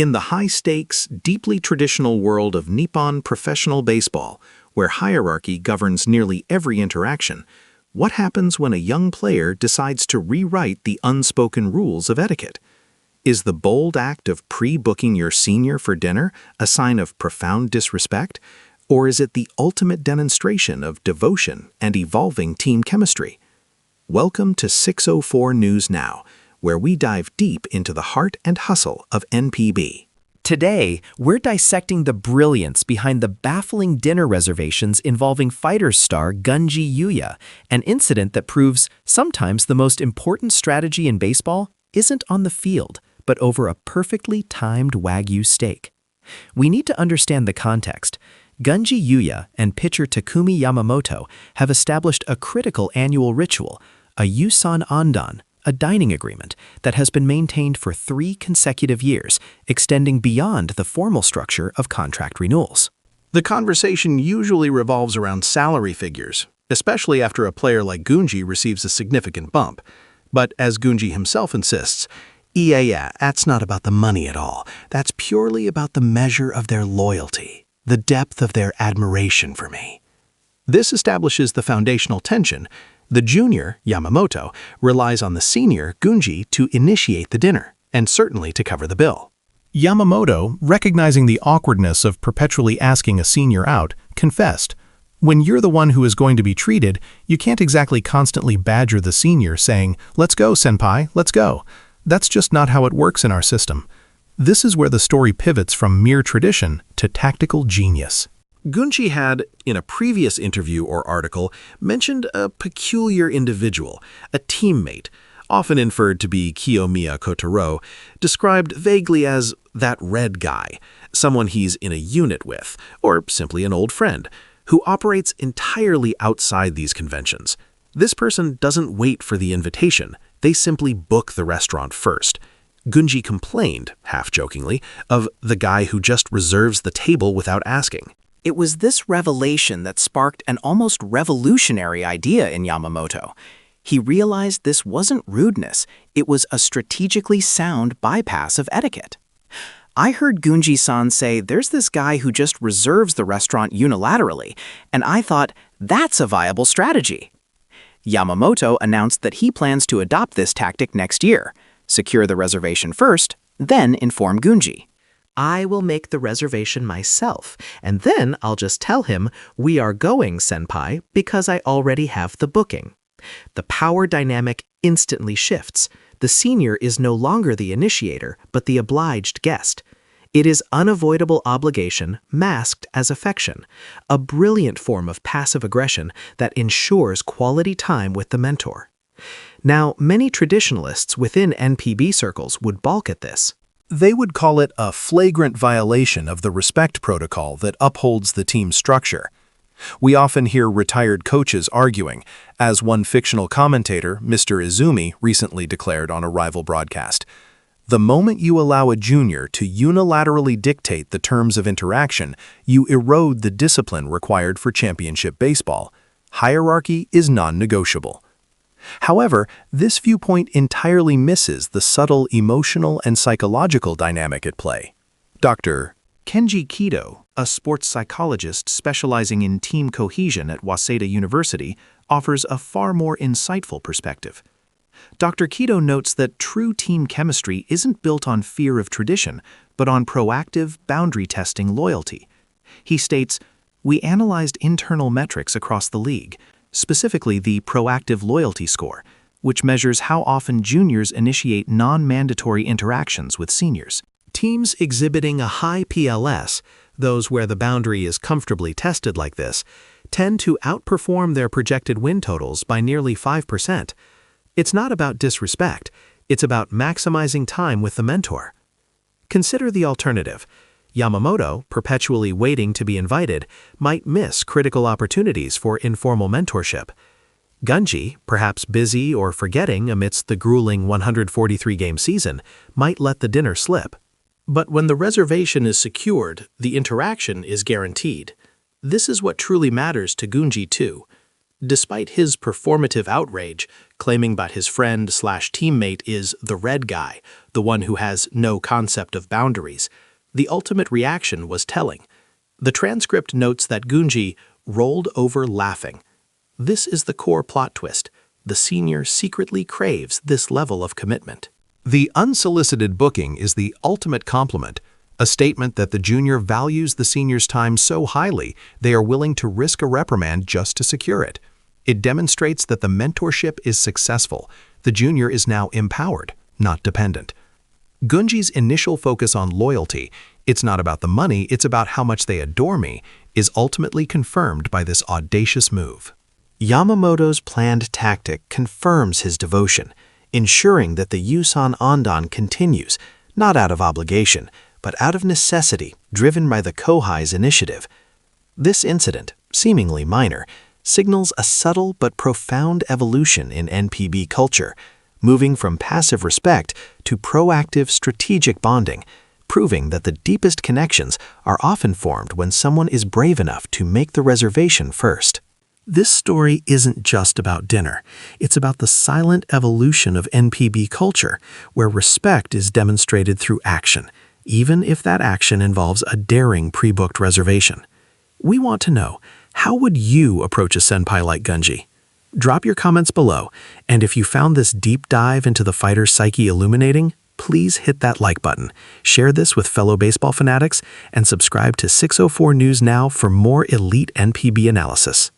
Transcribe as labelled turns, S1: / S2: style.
S1: In the high-stakes, deeply traditional world of Nippon professional baseball, where hierarchy governs nearly every interaction, what happens when a young player decides to rewrite the unspoken rules of etiquette? Is the bold act of pre-booking your senior for dinner a sign of profound disrespect? Or is it the ultimate demonstration of devotion and evolving team chemistry? Welcome to 604 News Now, where we dive deep into the heart and hustle of NPB.
S2: Today, we're dissecting the brilliance behind the baffling dinner reservations involving Fighters star Gunji Yuya, an incident that proves sometimes the most important strategy in baseball isn't on the field, but over a perfectly timed Wagyu steak. We need to understand the context. Gunji Yuya and pitcher Takumi Yamamoto have established a critical annual ritual, a Yusan Ondan, a dining agreement that has been maintained for 3 consecutive years, extending beyond the formal structure of contract renewals.
S1: The conversation usually revolves around salary figures, especially after a player like Gunji receives a significant bump. But as Gunji himself insists, that's not about the money at all. That's purely about the measure of their loyalty, the depth of their admiration for me. This establishes the foundational tension. The junior, Yamamoto, relies on the senior, Gunji, to initiate the dinner, and certainly to cover the bill.
S3: Yamamoto, recognizing the awkwardness of perpetually asking a senior out, confessed, "When you're the one who is going to be treated, you can't exactly constantly badger the senior saying, 'Let's go, senpai, let's go.' That's just not how it works in our system." This is where the story pivots from mere tradition to tactical genius.
S1: Gunji had, in a previous interview or article, mentioned a peculiar individual, a teammate, often inferred to be Kiyomiya Kotaro, described vaguely as that red guy, someone he's in a unit with, or simply an old friend, who operates entirely outside these conventions. This person doesn't wait for the invitation, they simply book the restaurant first. Gunji complained, half-jokingly, of the guy who just reserves the table without asking.
S2: It was this revelation that sparked an almost revolutionary idea in Yamamoto. He realized this wasn't rudeness, it was a strategically sound bypass of etiquette. "I heard Gunji-san say there's this guy who just reserves the restaurant unilaterally, and I thought, that's a viable strategy." Yamamoto announced that he plans to adopt this tactic next year, secure the reservation first, then inform Gunji.
S4: "I will make the reservation myself, and then I'll just tell him, 'We are going, senpai,' because I already have the booking." The power dynamic instantly shifts. The senior is no longer the initiator, but the obliged guest. It is unavoidable obligation masked as affection, a brilliant form of passive aggression that ensures quality time with the mentor. Now, many traditionalists within NPB circles would balk at this.
S3: They would call it a flagrant violation of the respect protocol that upholds the team's structure. We often hear retired coaches arguing, as one fictional commentator, Mr. Izumi, recently declared on a rival broadcast, "The moment you allow a junior to unilaterally dictate the terms of interaction, you erode the discipline required for championship baseball. Hierarchy is non-negotiable." However, this viewpoint entirely misses the subtle emotional and psychological dynamic at play. Dr. Kenji Kido, a sports psychologist specializing in team cohesion at Waseda University, offers a far more insightful perspective. Dr. Kido notes that true team chemistry isn't built on fear of tradition, but on proactive, boundary-testing loyalty. He states, "We analyzed internal metrics across the league, specifically the proactive loyalty score, which measures how often juniors initiate non-mandatory interactions with seniors. Teams exhibiting a high PLS, those where the boundary is comfortably tested like this, tend to outperform their projected win totals by nearly 5%. It's not about disrespect, it's about maximizing time with the mentor." Consider the alternative. Yamamoto, perpetually waiting to be invited, might miss critical opportunities for informal mentorship. Gunji, perhaps busy or forgetting amidst the grueling 143-game season, might let the dinner slip. But when the reservation is secured, the interaction is guaranteed. This is what truly matters to Gunji too. Despite his performative outrage, claiming that his friend/teammate is the red guy, the one who has no concept of boundaries. The ultimate reaction was telling. The transcript notes that Gunji rolled over laughing. This is the core plot twist. The senior secretly craves this level of commitment. The unsolicited booking is the ultimate compliment, a statement that the junior values the senior's time so highly they are willing to risk a reprimand just to secure it. It demonstrates that the mentorship is successful. The junior is now empowered, not dependent. Gunji's initial focus on loyalty, it's not about the money, it's about how much they adore me, is ultimately confirmed by this audacious move. Yamamoto's planned tactic confirms his devotion, ensuring that the Yusan Ondan continues, not out of obligation, but out of necessity, driven by the Kohai's initiative. This incident, seemingly minor, signals a subtle but profound evolution in NPB culture, moving from passive respect to proactive strategic bonding, proving that the deepest connections are often formed when someone is brave enough to make the reservation first. This story isn't just about dinner. It's about the silent evolution of NPB culture, where respect is demonstrated through action, even if that action involves a daring pre-booked reservation. We want to know, how would you approach a senpai like Gunji? Drop your comments below, and if you found this deep dive into the fighter's psyche illuminating, please hit that like button, share this with fellow baseball fanatics, and subscribe to 604 News Now for more elite NPB analysis.